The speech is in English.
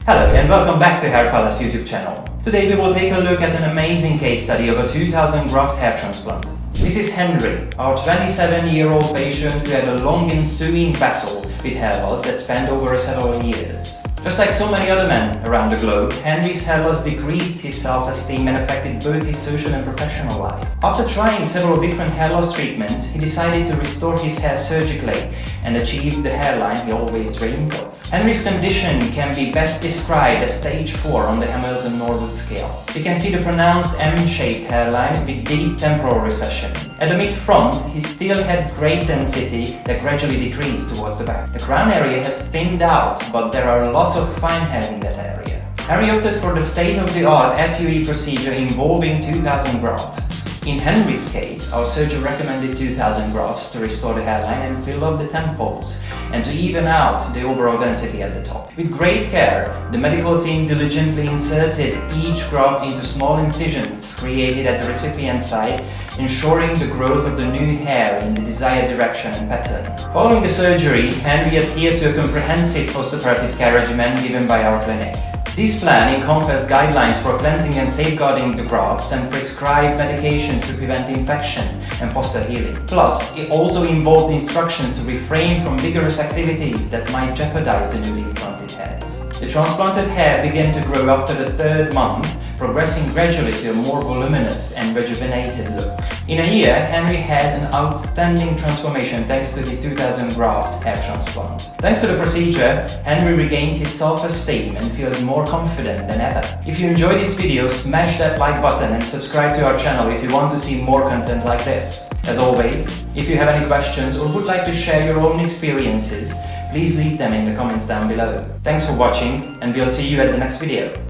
Hello and welcome back to HairPalace YouTube channel. Today we will take a look at an amazing case study of a 2000 graft hair transplant. This is Henri, our 27-year-old patient who had a long ensuing battle with hair loss that spanned over several years. Just like so many other men around the globe, Henri's hair loss decreased his self-esteem and affected both his social and professional life. After trying several different hair loss treatments, he decided to restore his hair surgically and achieve the hairline he always dreamed of. Henri's condition can be best described as stage 4 on the Hamilton-Norwood scale. You can see the pronounced M-shaped hairline with deep temporal recession. At the mid-front, he still had great density that gradually decreased towards the back. The crown area has thinned out, but there are lots of fine hairs in that area. Henri opted for the state-of-the-art FUE procedure involving 2000 grafts. In Henri's case, our surgeon recommended 2000 grafts to restore the hairline and fill up the temples, and to even out the overall density at the top. With great care, the medical team diligently inserted each graft into small incisions created at the recipient site, ensuring the growth of the new hair in the desired direction and pattern. Following the surgery, Henri adhered to a comprehensive post-operative care regimen given by our clinic. This plan encompassed guidelines for cleansing and safeguarding the grafts and prescribed medications to prevent infection and foster healing. Plus, it also involved instructions to refrain from vigorous activities that might jeopardize the newly implanted hairs. The transplanted hair began to grow after the 3rd month, progressing gradually to a more voluminous and rejuvenated look. In a year, Henri had an outstanding transformation thanks to his 2000 graft hair transplant. Thanks to the procedure, Henri regained his self-esteem and feels more confident than ever. If you enjoyed this video, smash that like button and subscribe to our channel if you want to see more content like this. As always, if you have any questions or would like to share your own experiences, please leave them in the comments down below. Thanks for watching, and we'll see you at the next video.